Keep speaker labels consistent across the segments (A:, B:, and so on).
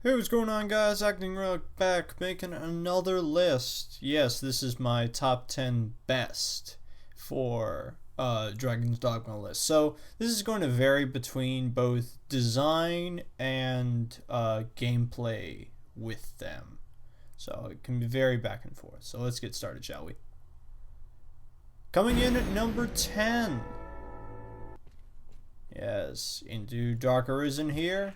A: Hey, what's going on, guys? Acting Relic back, making another list. Yes, this is my top 10 best for Dragons Dogma list. So this is going to vary between both design and gameplay with them. So it can vary back and forth. So let's get started, shall we? Coming in at number 10. Yes, into Dark Arisen here.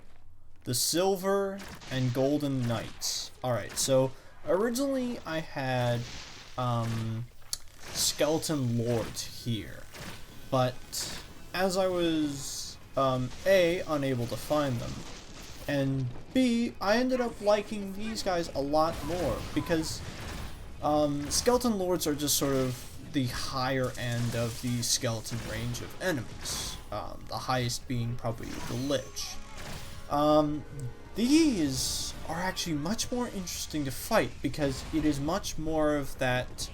A: The Silver and Golden Knights. Alright, so originally I had Skeleton Lords here, but as I was A, unable to find them, and B, I ended up liking these guys a lot more because Skeleton Lords are just sort of the higher end of the skeleton range of enemies, the highest being probably the Lich. These are actually much more interesting to fight because it is much more of that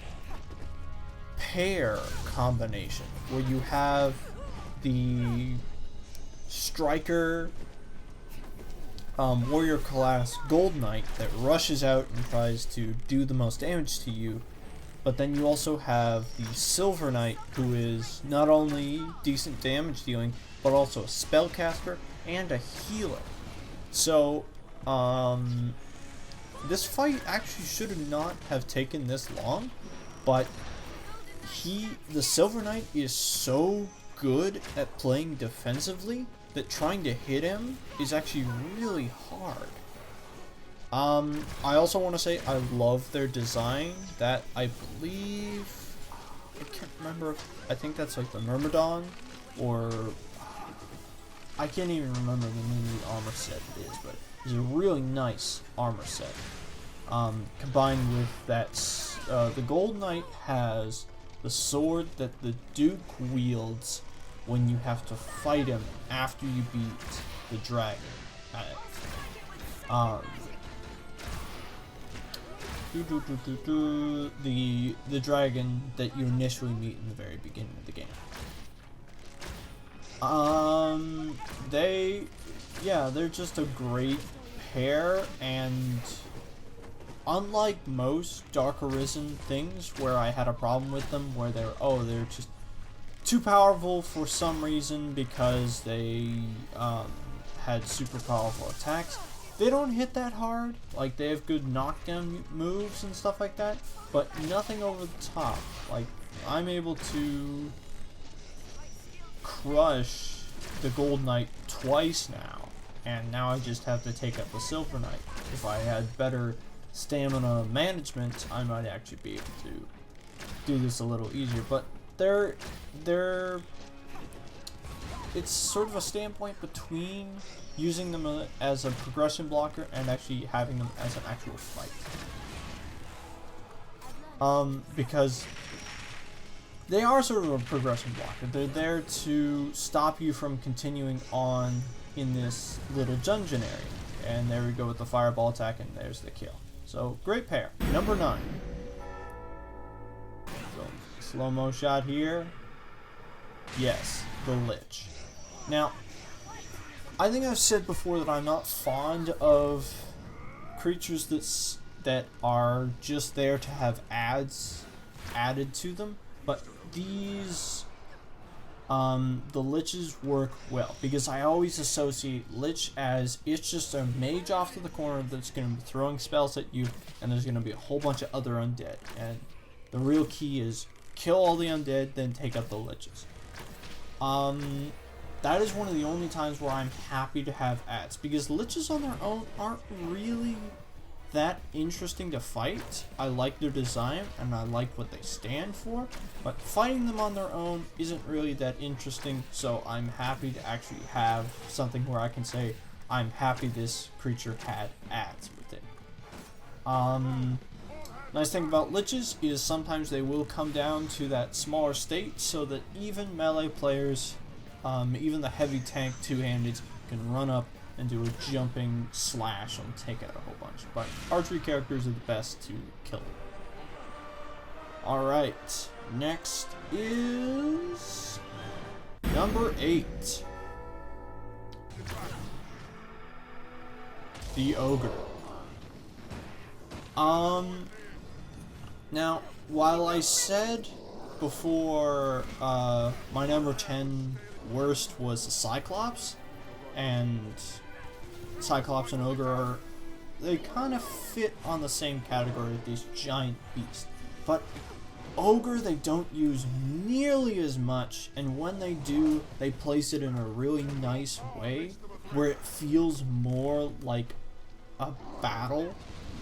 A: pair combination where you have the striker warrior class gold knight that rushes out and tries to do the most damage to you, but then you also have the silver knight who is not only decent damage dealing but also a spellcaster and a healer. So, this fight actually should not have taken this long, but the Silver Knight is so good at playing defensively that trying to hit him is actually really hard. I also want to say I love their design. That I believe, I can't remember, I think that's like the Myrmidon, or I can't even remember the name of the armor set it is, but it's a really nice armor set. Combined with that, the Gold Knight has the sword that the Duke wields when you have to fight him after you beat the dragon. The dragon that you initially meet in the very beginning of the game. They're just a great pair, and unlike most Dark Arisen things where I had a problem with them, where they're just too powerful for some reason because they had super powerful attacks. They don't hit that hard. Like, they have good knockdown moves and stuff like that, but nothing over the top. Like, I'm able to crush the Gold Knight twice now, and now I just have to take up the Silver Knight. If I had better stamina management, I might actually be able to do this a little easier, but it's sort of a standpoint between using them as a progression blocker and actually having them as an actual fight. Because they are sort of a progression blocker. They're there to stop you from continuing on in this little dungeon area. And there we go with the fireball attack, and there's the kill. So, great pair. Number 9. So, slow-mo shot here. Yes, the Lich. Now, I think I've said before that I'm not fond of creatures that are just there to have ads added to them. But these, the Liches work well, because I always associate Lich as it's just a mage off to the corner that's going to be throwing spells at you, and there's going to be a whole bunch of other undead. And the real key is kill all the undead, then take out the Liches. That is one of the only times where I'm happy to have ads, because Liches on their own aren't really that interesting to fight. I like their design and I like what they stand for, but fighting them on their own isn't really that interesting, so I'm happy to actually have something where I can say I'm happy this creature had ads with it. Nice thing about Liches is sometimes they will come down to that smaller state so that even melee players, even the heavy tank two-handeds, can run up and do a jumping slash and take out a whole bunch. But archery characters are the best to kill them. Alright, next is number 8. the Ogre. Now, while I said before my number 10 worst was the Cyclops, and Cyclops and Ogre they kind of fit on the same category of these giant beasts, but Ogre they don't use nearly as much, and when they do, they place it in a really nice way where it feels more like a battle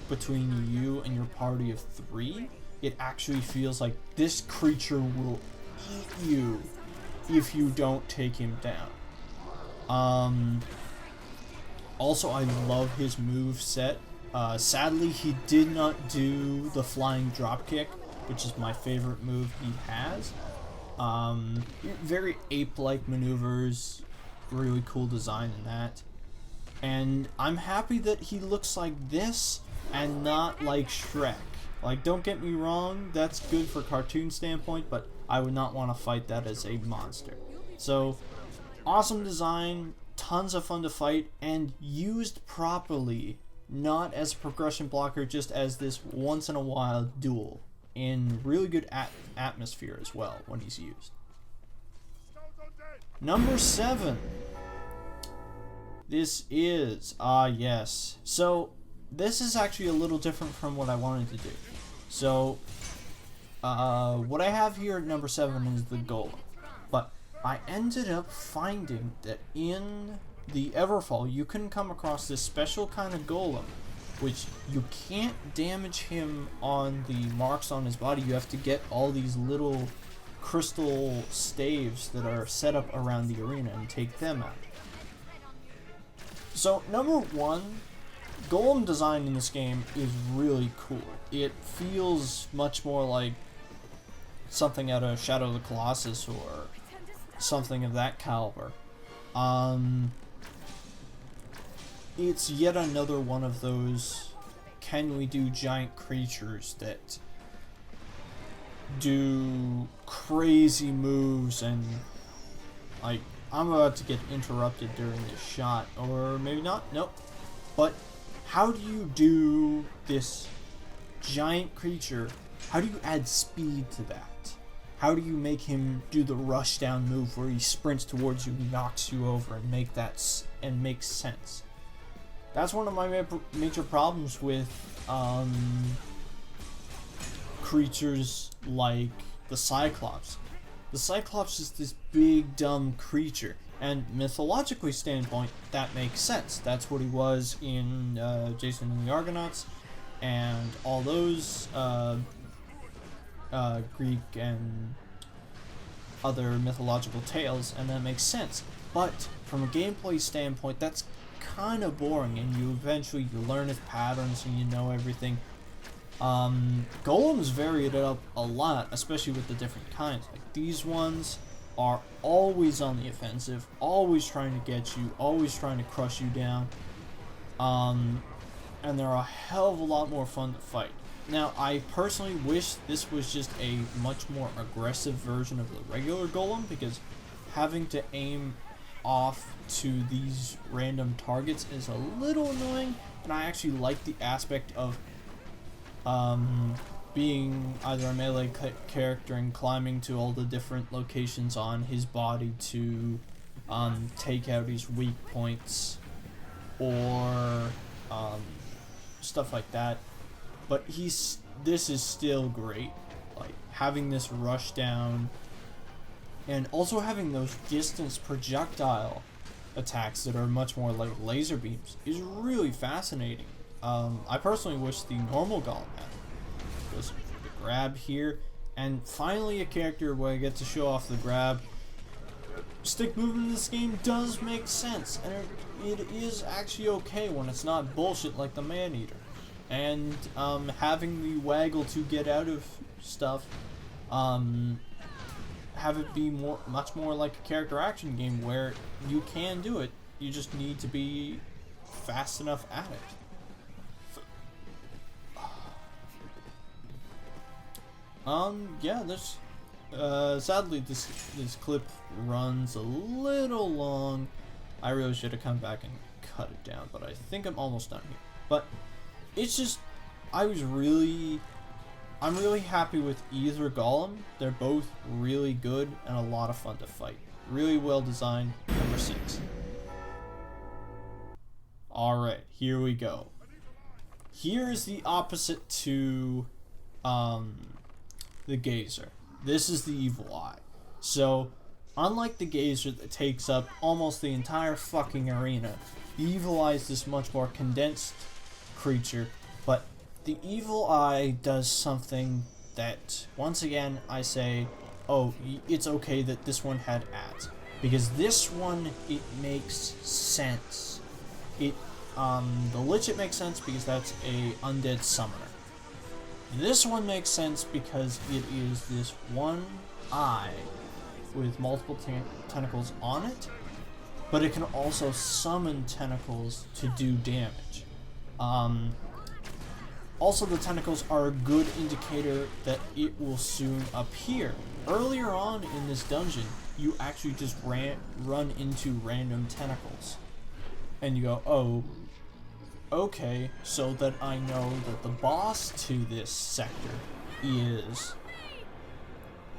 A: between you and your party of 3. It actually feels like this creature will eat you if you don't take him down. Also, I love his move set. Sadly, he did not do the flying dropkick, which is my favorite move he has. Very ape-like maneuvers, really cool design in that. And I'm happy that he looks like this and not like Shrek. Like, don't get me wrong, that's good for cartoon standpoint, but I would not want to fight that as a monster. So, awesome design, tons of fun to fight, and used properly, not as a progression blocker, just as this once in a while duel, in really good atmosphere as well when he's used. Number 7. This is, yes. So, this is actually a little different from what I wanted to do. So, what I have here at number 7 is the Golem. But I ended up finding that in the Everfall, you can come across this special kind of Golem, which you can't damage him on the marks on his body. You have to get all these little crystal staves that are set up around the arena and take them out. So, number 1, Golem design in this game is really cool. It feels much more like something out of Shadow of the Colossus or something of that caliber. It's yet another one of those can we do giant creatures that do crazy moves, and like I'm about to get interrupted during this shot, or maybe not, nope. But how do you do this giant creature? How do you add speed to that? How do you make him do the rush down move where he sprints towards you, knocks you over, and makes sense? That's one of my major problems with creatures like the Cyclops. The Cyclops is this big, dumb creature, and mythologically standpoint, that makes sense. That's what he was in Jason and the Argonauts, and all those Greek and other mythological tales, and that makes sense. But from a gameplay standpoint, that's kind of boring, and you learn his patterns and you know everything. Golems vary it up a lot, especially with the different kinds. Like these ones are always on the offensive, always trying to get you, always trying to crush you down. And they're a hell of a lot more fun to fight. Now, I personally wish this was just a much more aggressive version of the regular Golem, because having to aim off to these random targets is a little annoying, and I actually like the aspect of being either a melee character and climbing to all the different locations on his body to take out his weak points or stuff like that. But this is still great, like having this rush down and also having those distance projectile attacks that are much more like laser beams is really fascinating. I personally wish the normal Gollum had it. Just the grab here, and finally a character where I get to show off the grab. Stick movement in this game does make sense, and it is actually okay when it's not bullshit like the Maneater. And having the waggle to get out of stuff, have it be much more like a character action game where you can do it, you just need to be fast enough at it. Yeah, this sadly this clip runs a little long. I really should have come back and cut it down, but I think I'm almost done here. But it's just, I'm really happy with either Gollum. They're both really good and a lot of fun to fight. Really well designed. Number 6. Alright, here we go. Here is the opposite to the Gazer. This is the Evil Eye. So, unlike the Gazer that takes up almost the entire fucking arena, the Evil Eye is this much more condensed creature, but the Evil Eye does something that, once again, I say, oh, it's okay that this one had ads. Because this one, it makes sense. The Lich, it makes sense because that's a undead summoner. This one makes sense because it is this one eye with multiple tentacles on it, but it can also summon tentacles to do damage. Also, the tentacles are a good indicator that it will soon appear. Earlier on in this dungeon, you actually just run into random tentacles. And you go, oh, okay, so that I know that the boss to this sector is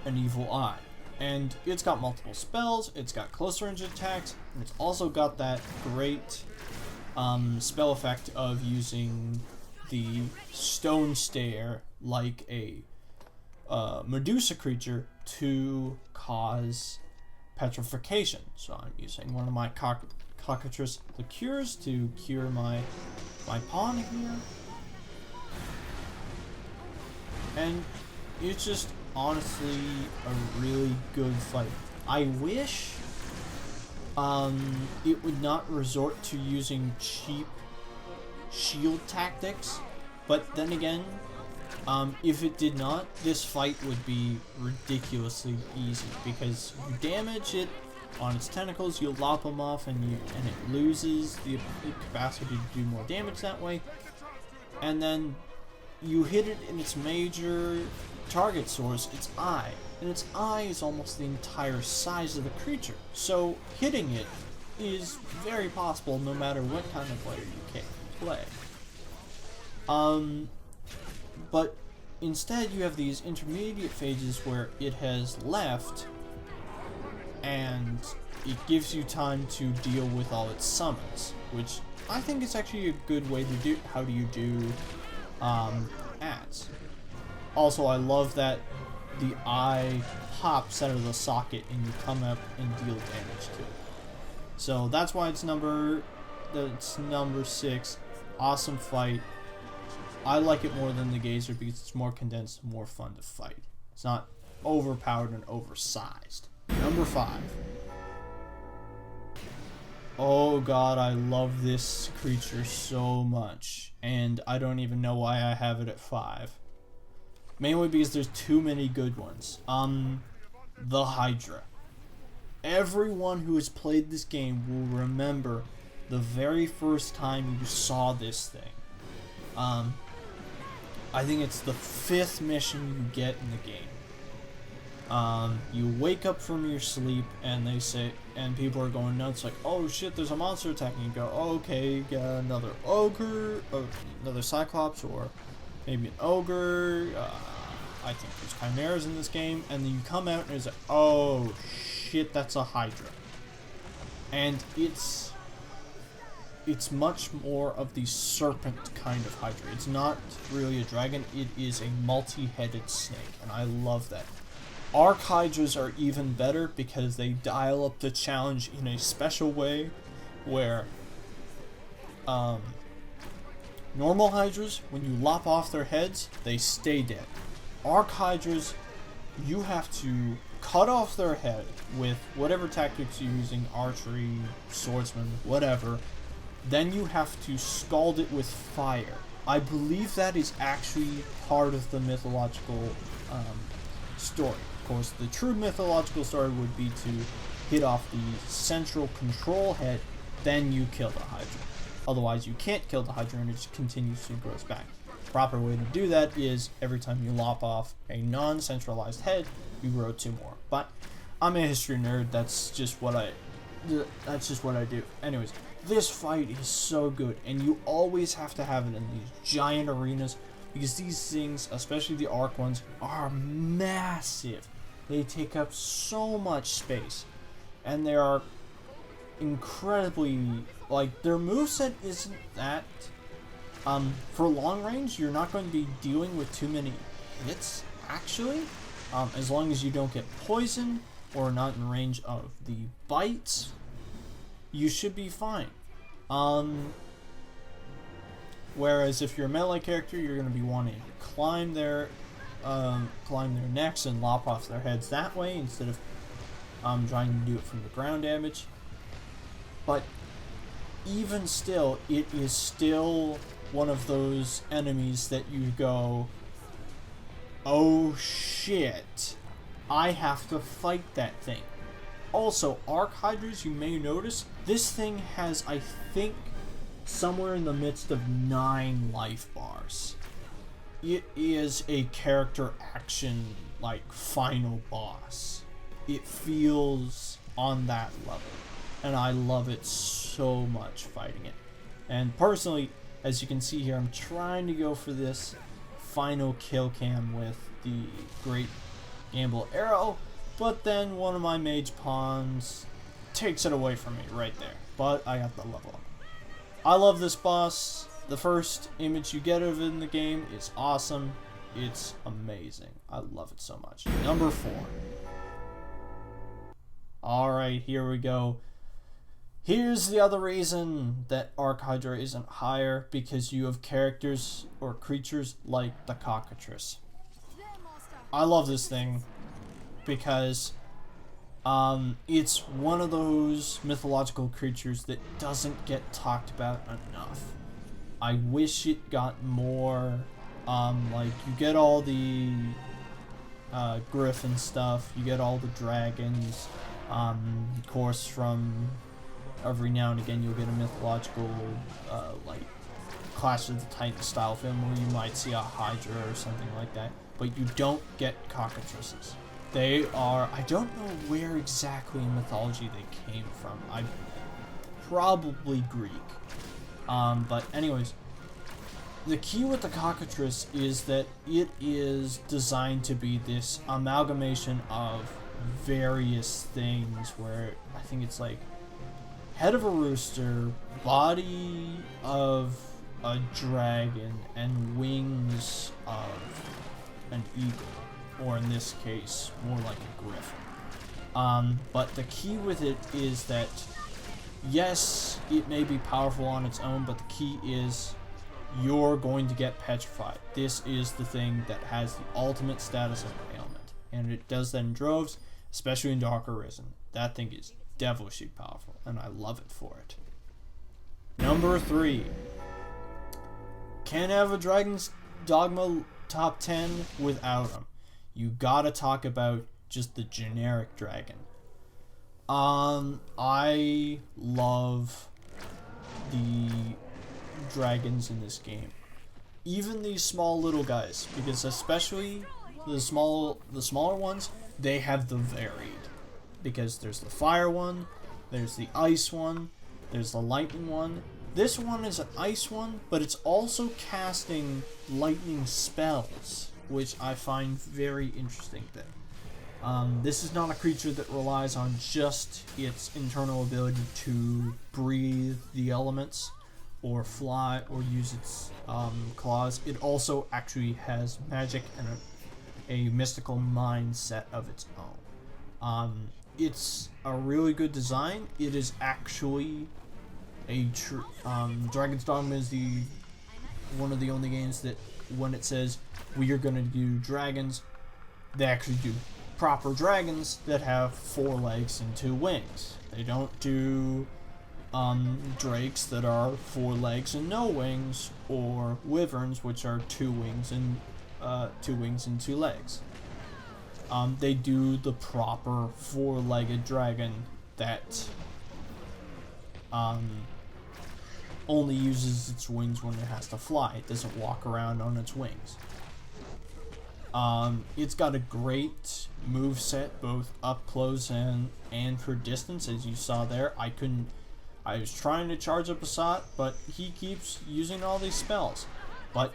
A: an Evil Eye. And it's got multiple spells, it's got close range attacks, and it's also got that great spell effect of using the stone stare like a Medusa creature to cause petrification. So I'm using one of my Cockatrice liqueurs to cure my pawn here. And it's just honestly a really good fight. I wish it would not resort to using cheap shield tactics, but then again, if it did not, this fight would be ridiculously easy because you damage it on its tentacles, you lop them off, and it loses the capacity to do more damage that way, and then you hit it in its major target source, its eye, and its eye is almost the entire size of the creature, so hitting it is very possible no matter what kind of player you can play. But instead you have these intermediate phases where it has left and it gives you time to deal with all its summons, which I think is actually a good way to do. How do you do ads? Also, I love that the eye pops out of the socket and you come up and deal damage to it. So that's why it's number 6. Awesome fight. I like it more than the Gazer because it's more condensed, more fun to fight. It's not overpowered and oversized. Number 5. Oh god, I love this creature so much, and I don't even know why I have it at 5. Mainly because there's too many good ones. The Hydra. Everyone who has played this game will remember the very first time you saw this thing. I think it's the 5th mission you get in the game. You wake up from your sleep and they say, and people are going nuts like, oh shit, there's a monster attacking. You go, oh, okay, got another ogre, another cyclops, or maybe an ogre. I think there's chimeras in this game, and then you come out and it's like, oh shit, that's a Hydra. And it's much more of the serpent kind of Hydra. It's not really a dragon, it is a multi-headed snake, and I love that. Arc Hydras are even better because they dial up the challenge in a special way where normal Hydras, when you lop off their heads, they stay dead. Arc Hydras, you have to cut off their head with whatever tactics you're using, archery, swordsman, whatever. Then you have to scald it with fire. I believe that is actually part of the mythological story. Of course, the true mythological story would be to hit off the central control head, then you kill the Hydra. Otherwise, you can't kill the Hydra and it just continues to grow back. The proper way to do that is every time you lop off a non-centralized head, you grow 2 more. But I'm a history nerd. That's just what I do. Anyways, This fight is so good, and you always have to have it in these giant arenas, because these things, especially the arc ones, are massive. They take up so much space, and they are incredibly, like, their moveset isn't that, for long range, you're not going to be dealing with too many hits, actually, as long as you don't get poisoned, or not in range of the bites, you should be fine. Whereas if you're a melee character, you're going to be wanting to climb their necks and lop off their heads that way, instead of trying to do it from the ground damage. But even still, it is still one of those enemies that you go, oh shit, I have to fight that thing. Also, Arc Hydras, you may notice, this thing has, I think, somewhere in the midst of 9 life bars. It is a character action, like, final boss. It feels on that level, and I love it so much fighting it. And personally, as you can see here, I'm trying to go for this final kill cam with the Great Gamble Arrow, but then one of my mage pawns takes it away from me right there. But I got the level up. I love this boss. The first image you get of it in the game is awesome. It's amazing. I love it so much. Number 4. Alright, here we go. Here's the other reason that Arc Hydra isn't higher, because you have characters or creatures like the Cockatrice. I love this thing because it's one of those mythological creatures that doesn't get talked about enough. I wish it got more, like, you get all the griffin stuff, you get all the dragons, of course from every now and again you'll get a mythological, like, Clash of the Titans style film where you might see a Hydra or something like that, but you don't get cockatrices. They are, I don't know where exactly in mythology they came from. Probably Greek. But anyways, the key with the cockatrice is that it is designed to be this amalgamation of various things, where I think it's like head of a rooster, body of a dragon, and wings of an eagle, or in this case, more like a griffin. But the key with it is that, yes, it may be powerful on its own, but the key is you're going to get petrified. This is the thing that has the ultimate status of ailment, and it does that in droves, especially in Dark Arisen. That thing is devilishly powerful, and I love it for it. Number 3. Can't have a Dragons Dogma top 10 without them. You gotta talk about just the generic dragon. I love the dragons in this game. Even these small little guys, because especially the smaller ones, they have the varied. Because there's the fire one, there's the ice one, there's the lightning one. This one is an ice one, but it's also casting lightning spells, which I find very interesting there. This is not a creature that relies on just its internal ability to breathe the elements, or fly, or use its claws. It also actually has magic and a mystical mindset of its own. It's a really good design. It is actually a Dragons Dogma is one of the only games that when it says we are going to do dragons, they actually do proper dragons that have 4 legs and 2 wings. They don't do drakes that are 4 legs and no wings, or wyverns which are 2 wings and 2 legs. They do the proper 4-legged dragon that only uses its wings when it has to fly. It doesn't walk around on its wings. It's got a great move set, both up close and for distance, as you saw there. I I was trying to charge up a shot, but he keeps using all these spells. But,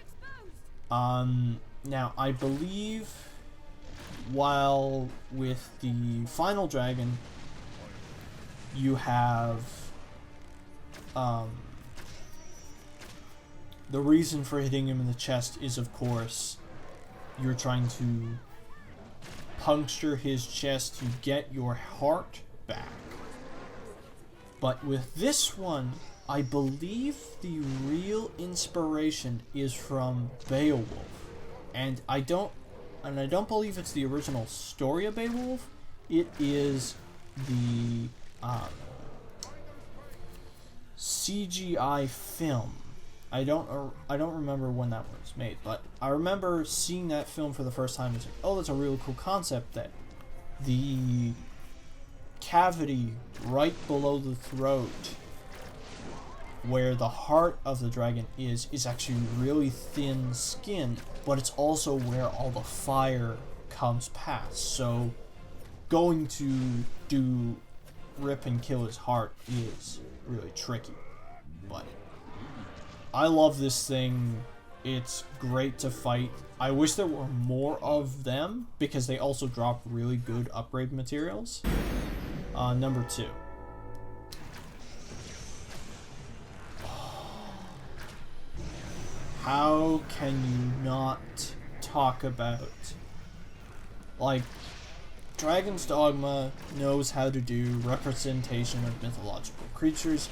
A: now, I believe while with the final dragon, you have, the reason for hitting him in the chest is, of course, you're trying to puncture his chest to get your heart back. But with this one, I believe the real inspiration is from Beowulf. And I don't believe it's the original story of Beowulf. It is the CGI film. I don't remember when that was made, but I remember seeing that film for the first time and saying, oh, that's a really cool concept, that the cavity right below the throat where the heart of the dragon is actually really thin skin, but it's also where all the fire comes past. So going to rip and kill his heart is really tricky. But I love this thing. It's great to fight. I wish there were more of them, because they also drop really good upgrade materials. Number 2. How can you not talk about, like, Dragons Dogma knows how to do representation of mythological creatures.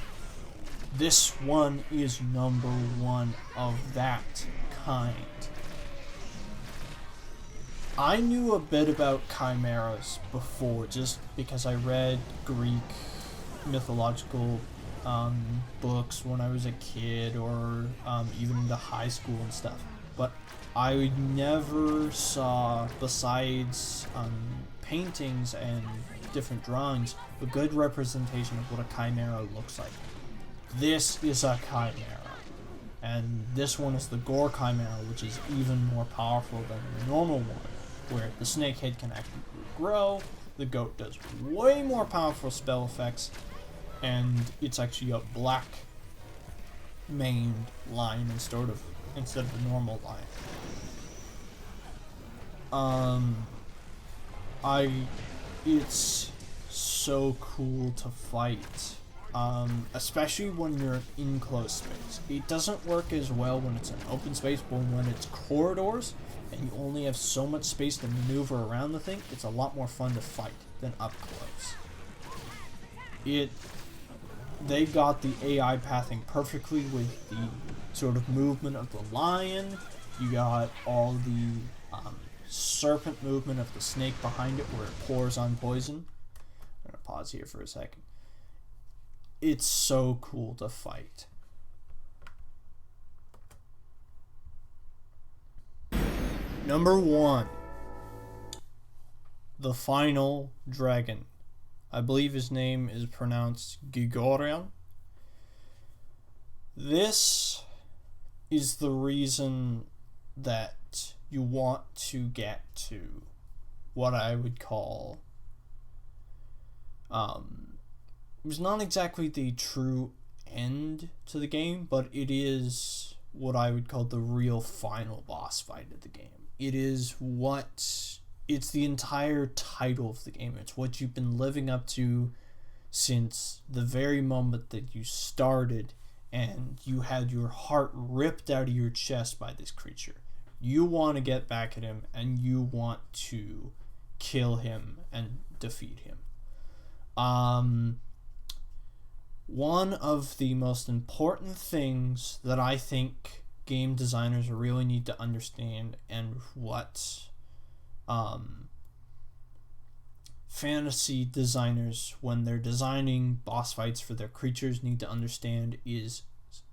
A: This one is number 1 of that kind. I knew a bit about chimeras before, just because I read Greek mythological books when I was a kid, or even into high school and stuff. But I never saw, besides paintings and different drawings, a good representation of what a chimera looks like. This is a chimera, and this one is the gore chimera, which is even more powerful than the normal one, where the snake head can actually grow, the goat does way more powerful spell effects, and it's actually a black maned lion instead of the normal lion. It's so cool to fight, especially when you're in close space. It doesn't work as well when it's an open space, but when it's corridors and you only have so much space to maneuver around the thing, it's a lot more fun to fight than up close. They got the AI pathing perfectly with the sort of movement of the lion. You got all the serpent movement of the snake behind it, where it pours on poison. I'm gonna pause here for a second. It's so cool to fight. Number 1. The final dragon. I believe his name is pronounced Gagarin. This is the reason that you want to get to what I would call, it was not exactly the true end to the game, but it is what I would call the real final boss fight of the game. It's the entire title of the game. It's what you've been living up to since the very moment that you started and you had your heart ripped out of your chest by this creature. You want to get back at him, and you want to kill him and defeat him. One of the most important things that I think game designers really need to understand, and what fantasy designers, when they're designing boss fights for their creatures, need to understand, is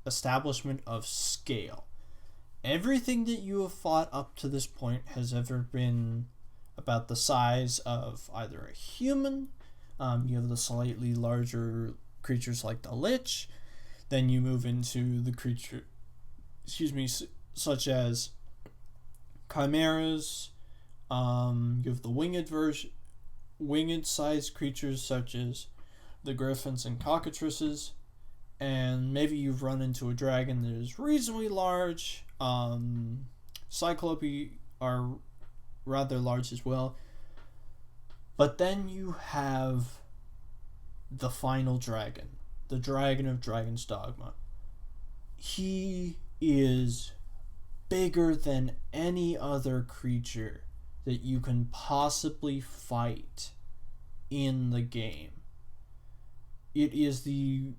A: establishment of scale. Everything that you have fought up to this point has ever been about the size of either a human. You have the slightly larger creatures like the Lich. Then you move into the creature, such as chimeras. You have the winged sized creatures such as the griffins and cockatrices. and maybe you've run into a dragon that is reasonably large. Cyclope are rather large as well. But then you have the final dragon, the dragon of Dragons Dogma. He is bigger than any other creature that you can possibly fight in the game. It is the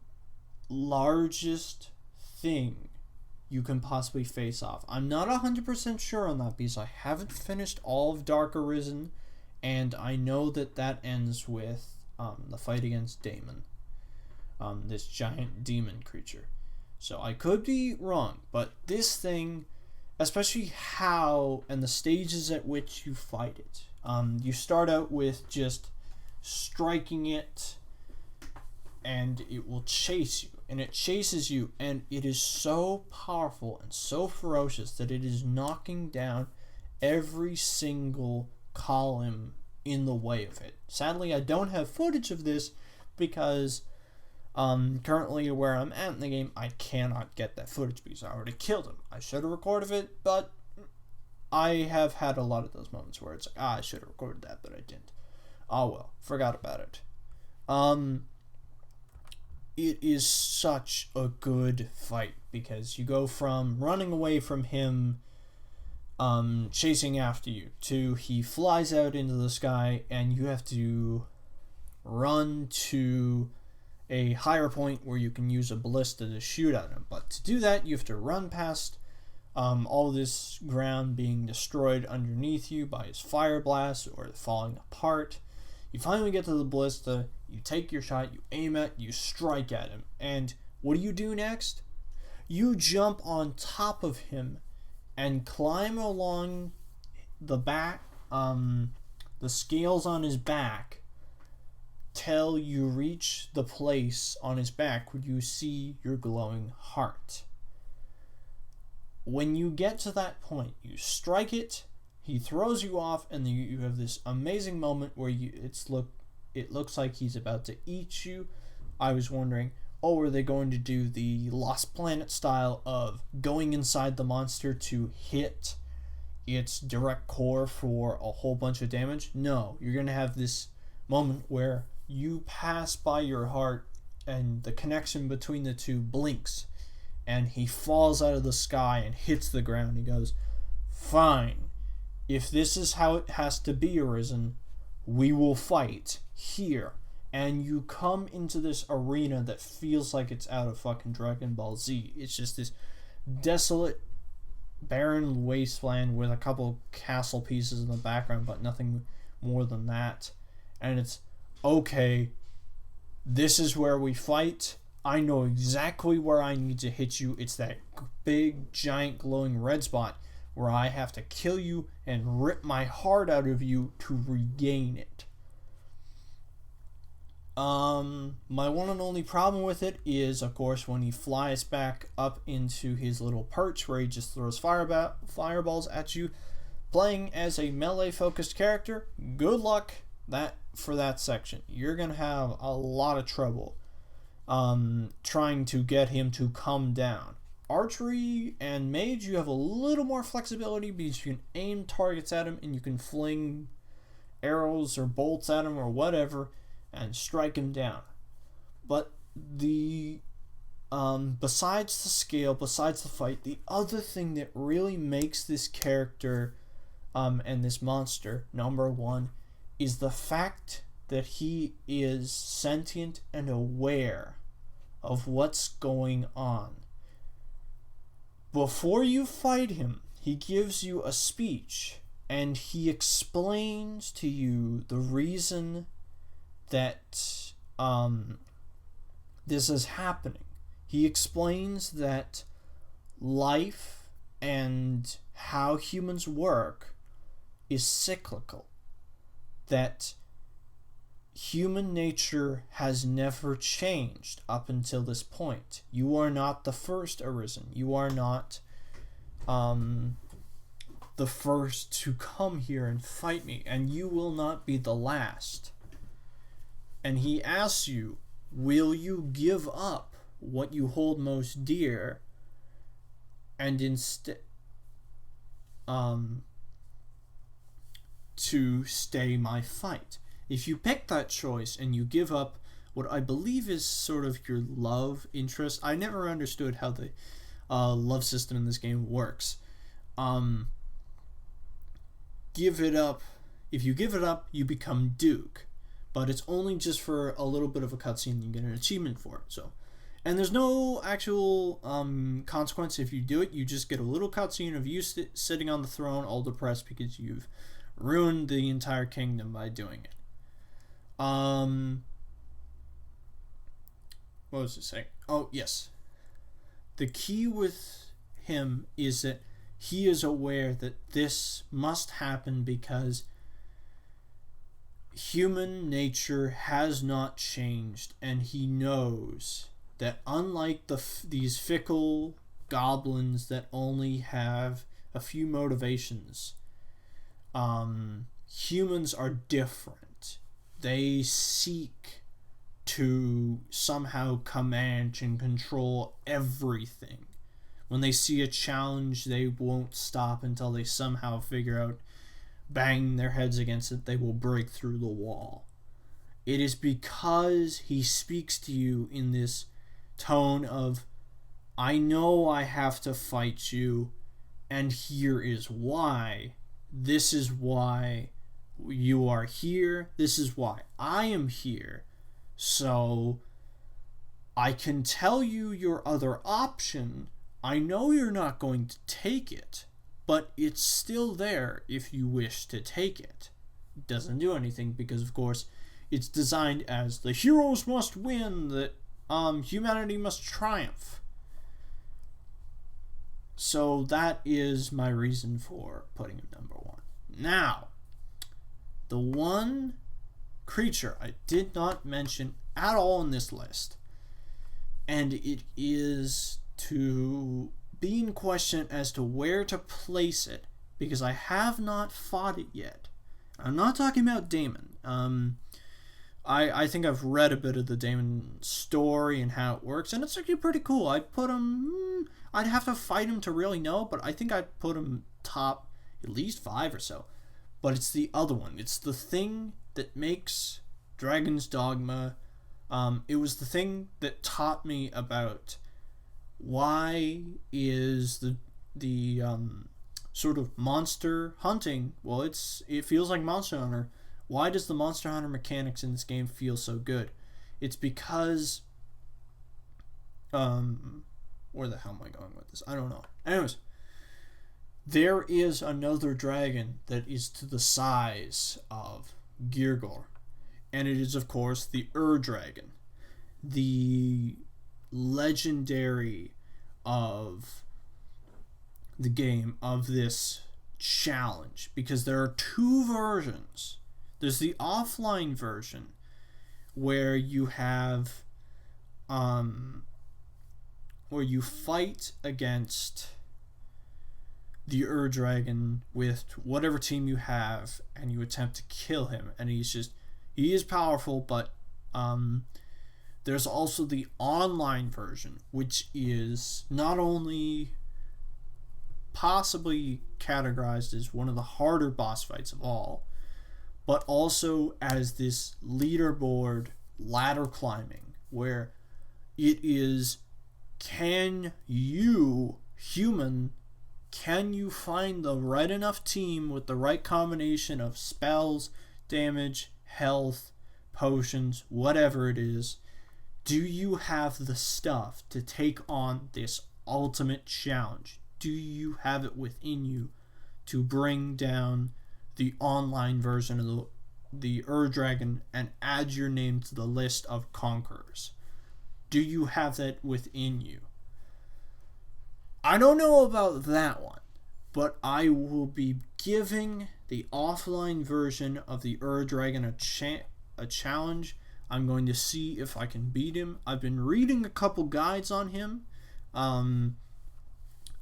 A: largest thing you can possibly face off. I'm not 100% sure on that because I haven't finished all of Dark Arisen, and I know that ends with the fight against Daemon, this giant demon creature. So I could be wrong, but this thing, especially how and the stages at which you fight it. You start out with just striking it, and it will chase you, and it chases you, and it is so powerful and so ferocious that it is knocking down every single column in the way of it. Sadly, I don't have footage of this because currently where I'm at in the game, I cannot get that footage because I already killed him. I should have recorded it, but I have had a lot of those moments where it's like, I should have recorded that, but I didn't. Oh well, forgot about it. It is such a good fight because you go from running away from him, chasing after you, to he flies out into the sky and you have to run to a higher point where you can use a ballista to shoot at him. But to do that, you have to run past all this ground being destroyed underneath you by his fire blast or falling apart. You finally get to the ballista, you take your shot, you aim it, you strike at him. And what do you do next? You jump on top of him and climb along the back, the scales on his back, till you reach the place on his back where you see your glowing heart. When you get to that point, you strike it, he throws you off, and you have this amazing moment where it looks like he's about to eat you. I was wondering, are they going to do the Lost Planet style of going inside the monster to hit its direct core for a whole bunch of damage? No, you're going to have this moment where you pass by your heart and the connection between the two blinks and he falls out of the sky and hits the ground. He goes, fine, if this is how it has to be, Arisen, we will fight here. And you come into this arena that feels like it's out of fucking Dragon Ball Z. It's just this desolate, barren wasteland with a couple castle pieces in the background, but nothing more than that. And it's, okay, this is where we fight. I know exactly where I need to hit you. It's that big, giant, glowing red spot where I have to kill you and rip my heart out of you to regain it. My one and only problem with it is, of course, when he flies back up into his little perch where he just throws fireballs at you. Playing as a melee-focused character, good luck for that section. You're going to have a lot of trouble trying to get him to come down. Archery and mage, you have a little more flexibility because you can aim targets at him and you can fling arrows or bolts at him or whatever and strike him down. But the besides the scale, besides the fight, the other thing that really makes this character and this monster number one is the fact that he is sentient and aware of what's going on. Before you fight him, he gives you a speech and he explains to you the reason that this is happening. He explains that life and how humans work is cyclical, that human nature has never changed up until this point. You are not the first Arisen. You are not the first to come here and fight me, and you will not be the last. And he asks you, will you give up what you hold most dear, and instead to stay my fight. If you pick that choice and you give up what I believe is sort of your love interest, I never understood how the love system in this game works. Give it up. If you give it up, you become Duke, but it's only just for a little bit of a cutscene. You get an achievement for it. So, and there's no actual consequence if you do it. You just get a little cutscene of you sitting on the throne, all depressed because you've ruined the entire kingdom by doing it. What was it saying? Oh, yes. The key with him is that he is aware that this must happen because human nature has not changed, and he knows that unlike these fickle goblins that only have a few motivations, humans are different. They seek to somehow command and control everything. When they see a challenge, they won't stop until they somehow figure out, bang their heads against it, they will break through the wall. It is because he speaks to you in this tone of, I know I have to fight you, and here is why. This is why you are here. This is why I am here. So I can tell you your other option. I know you're not going to take it, but it's still there if you wish to take it. It doesn't do anything because, of course, it's designed as the heroes must win, that humanity must triumph. So that is my reason for putting him number one. Now, the one creature I did not mention at all in this list, and it is to be in question as to where to place it, because I have not fought it yet. I'm not talking about Daemon. I think I've read a bit of the Daemon story and how it works, and it's actually pretty cool. I'd put him... I'd have to fight him to really know, but I think I'd put him top at least 5 or so. But it's the other one. It's the thing that makes Dragons Dogma. It was the thing that taught me about why is the sort of monster hunting, well, it feels like Monster Hunter. Why does the Monster Hunter mechanics in this game feel so good? It's because where the hell am I going with this? I don't know. Anyways, there is another dragon that is to the size of Girgor, and it is, of course, the Dragon, the legendary of the game, of this challenge, because there are 2 versions. There's the offline version where you have where you fight against the Dragon with whatever team you have, and you attempt to kill him, and he is powerful, but there's also the online version, which is not only possibly categorized as one of the harder boss fights of all, but also as this leaderboard ladder climbing, where it is, can you, human, can you find the right enough team with the right combination of spells, damage, health, potions, whatever it is? Do you have the stuff to take on this ultimate challenge? Do you have it within you to bring down the online version of the Dragon and add your name to the list of conquerors? Do you have that within you? I don't know about that one, but I will be giving the offline version of the Dragon a challenge. I'm going to see if I can beat him. I've been reading a couple guides on him. I'm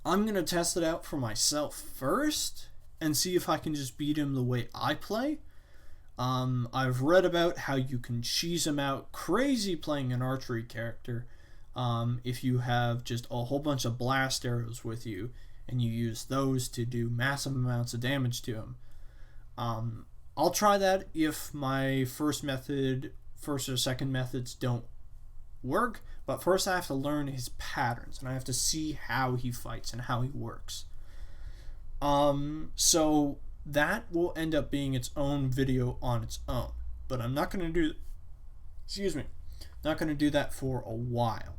A: going to test it out for myself first and see if I can just beat him the way I play. I've read about how you can cheese him out crazy playing an archery character. if you have just a whole bunch of blast arrows with you and you use those to do massive amounts of damage to him. I'll try that if my first or second methods don't work, but first I have to learn his patterns and I have to see how he fights and how he works. So that will end up being its own video on its own, but I'm not going to do that for a while.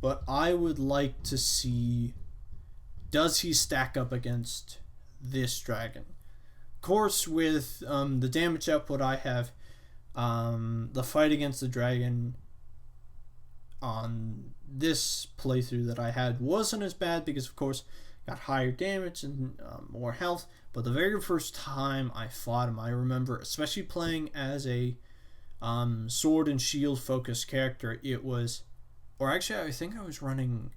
A: But I would like to see, does he stack up against this dragon? Of course, with the damage output I have, the fight against the dragon on this playthrough that I had wasn't as bad because, of course, got higher damage and more health. But the very first time I fought him, I remember, especially playing as a sword and shield focused character, it was, or actually I think I was running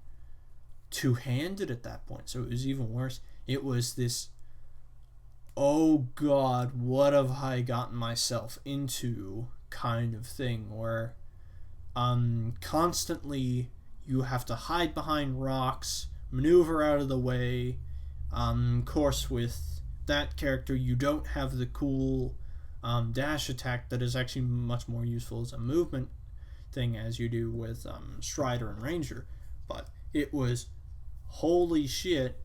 A: two-handed at that point, so it was even worse. It was this, oh god, what have I gotten myself into kind of thing, where constantly you have to hide behind rocks, maneuver out of the way. Of course, with that character you don't have the cool dash attack that is actually much more useful as a movement thing as you do with Strider and Ranger. But it was, holy shit,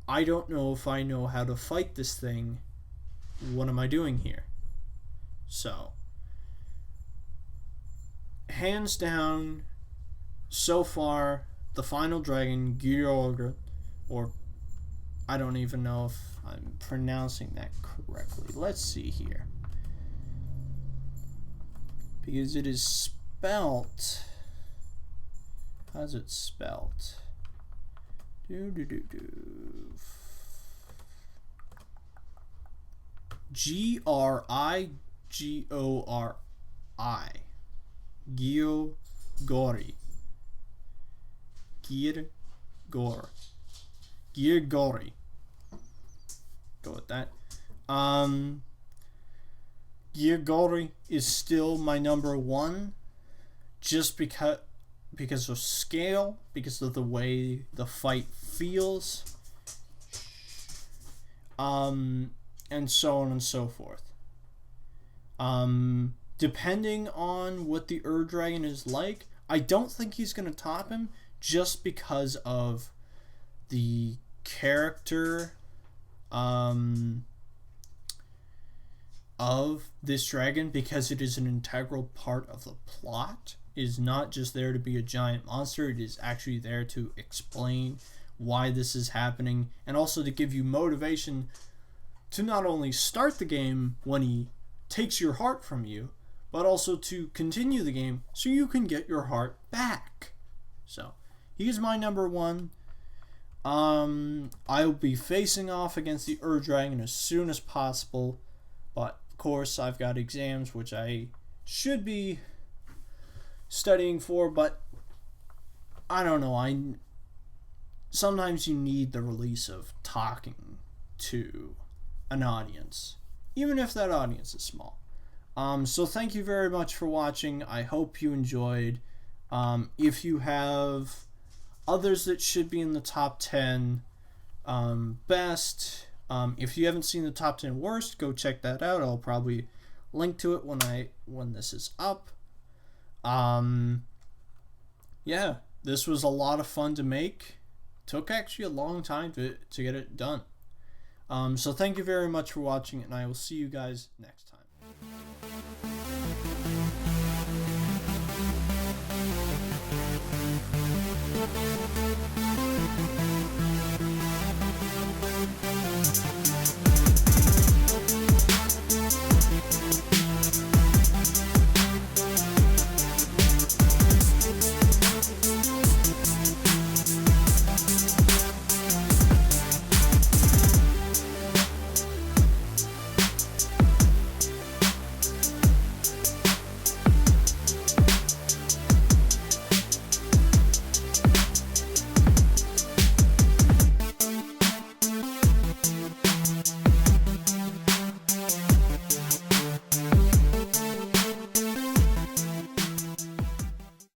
A: I don't know if I know how to fight this thing. What am I doing here? So, hands down, so far, the final dragon, Ogre, or I don't even know if I'm pronouncing that correctly. Let's see here. Because it is spelt. How's it spelt? Grigori. Giri. Girgori. Go with that. Girgori is still my number one, just because of scale, because of the way the fight feels, and so on and so forth. Depending on what the Dragon is like, I don't think he's going to top him, just because of the character of this dragon, because it is an integral part of the plot. It is not just there to be a giant monster, it is actually there to explain why this is happening, and also to give you motivation to not only start the game when he takes your heart from you, but also to continue the game so you can get your heart back. So, he's my number one. I'll be facing off against the Dragon as soon as possible, but of course I've got exams which I should be studying for, but I don't know, sometimes you need the release of talking to an audience, even if that audience is small. So thank you very much for watching. I hope you enjoyed. If you have others that should be in the top 10 best, if you haven't seen the top 10 worst, go check that out. I'll probably link to it when this is up. Yeah, this was a lot of fun to make. Took actually a long time to get it done. So thank you very much for watching, and I will see you guys next time.